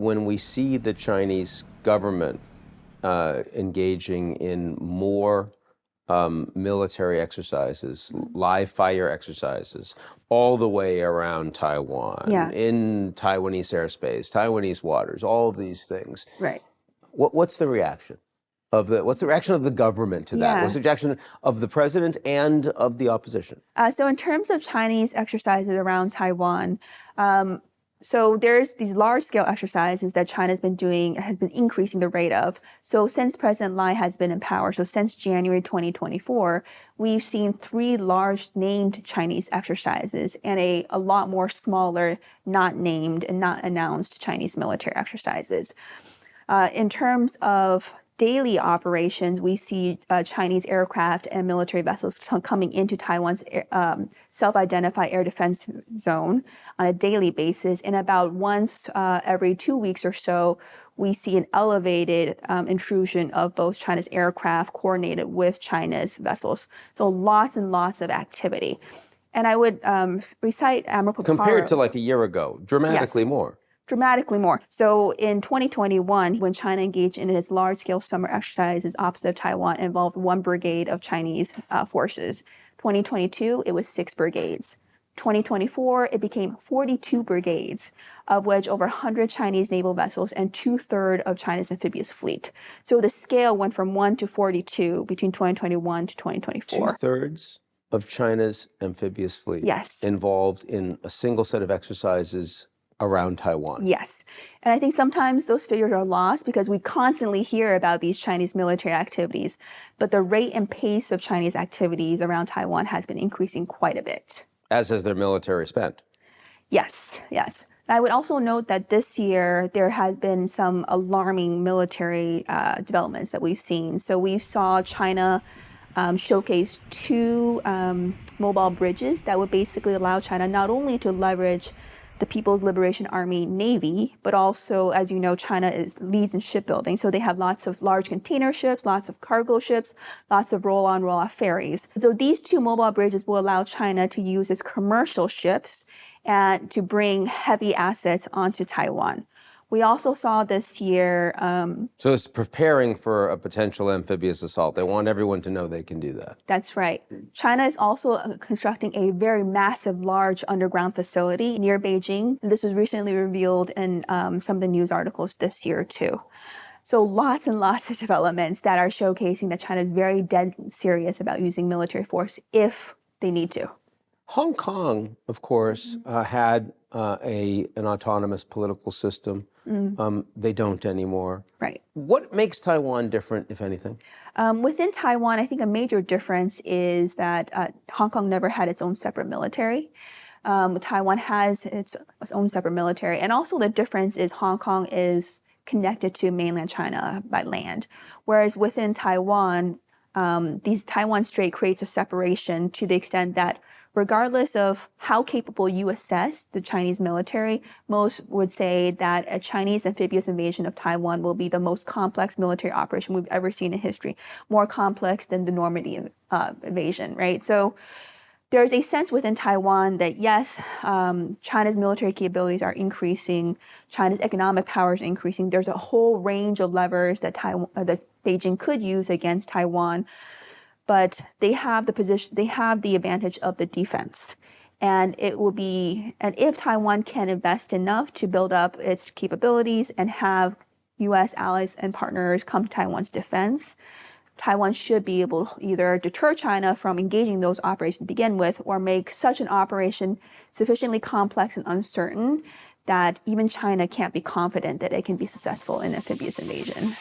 when we see the Chinese government engaging in more military exercises, live fire exercises, all the way around Taiwan, in Taiwanese airspace, Taiwanese waters, all of these things. Right. What's the reaction what's the reaction of the government to that? What's the reaction of the president and of the opposition? So in terms of Chinese exercises around Taiwan, so there's these large-scale exercises that China's been doing, has been increasing the rate of. So since President Lai has been in power, so since January 2024, we've seen 3 large named Chinese exercises and a lot more smaller, not named and not announced Chinese military exercises. In terms of daily operations, we see Chinese aircraft and military vessels coming into Taiwan's self-identified air defense zone on a daily basis. And about once every 2 weeks or so, we see an elevated intrusion of both China's aircraft coordinated with China's vessels. So lots and lots of activity. And I would recite Admiral Paparo. Compared to like a year ago, dramatically more. Dramatically more. So in 2021, when China engaged in its large-scale summer exercises opposite of Taiwan, involved 1 brigade of Chinese forces. 2022, it was 6 brigades. 2024, it became 42 brigades, of which over 100 Chinese naval vessels and 2/3 of China's amphibious fleet. So the scale went from 1 to 42 between 2021 to 2024. 2/3 of China's amphibious fleet involved in a single set of exercises around Taiwan. Yes. And I think sometimes those figures are lost because we constantly hear about these Chinese military activities, but the rate and pace of Chinese activities around Taiwan has been increasing quite a bit. As has their military spend. Yes, yes. And I would also note that this year there has been some alarming military developments that we've seen. So we saw China showcase 2 mobile bridges that would basically allow China not only to leverage the People's Liberation Army Navy, but also, as you know, China leads in shipbuilding. So they have lots of large container ships, lots of cargo ships, lots of roll-on, roll-off ferries. So these 2 mobile bridges will allow China to use its commercial ships and to bring heavy assets onto Taiwan. We also saw this year... So it's preparing for a potential amphibious assault. They want everyone to know they can do that. That's right. China is also constructing a very massive, large underground facility near Beijing. This was recently revealed in some of the news articles this year, too. So lots and lots of developments that are showcasing that China is very dead serious about using military force if they need to. Hong Kong, of course, had an autonomous political system. They don't anymore. Right. What makes Taiwan different, if anything? Within Taiwan, I think a major difference is that Hong Kong never had its own separate military. Taiwan has its own separate military. And also the difference is Hong Kong is connected to mainland China by land. Whereas within Taiwan, these Taiwan Strait creates a separation to the extent that regardless of how capable you assess the Chinese military, most would say that a Chinese amphibious invasion of Taiwan will be the most complex military operation we've ever seen in history, more complex than the Normandy invasion, right? So there's a sense within Taiwan that yes, China's military capabilities are increasing, China's economic power is increasing. There's a whole range of levers that Beijing could use against Taiwan. But they have the advantage of the defense. And if Taiwan can invest enough to build up its capabilities and have U.S. allies and partners come to Taiwan's defense, Taiwan should be able to either deter China from engaging those operations to begin with, or make such an operation sufficiently complex and uncertain that even China can't be confident that it can be successful in amphibious invasion.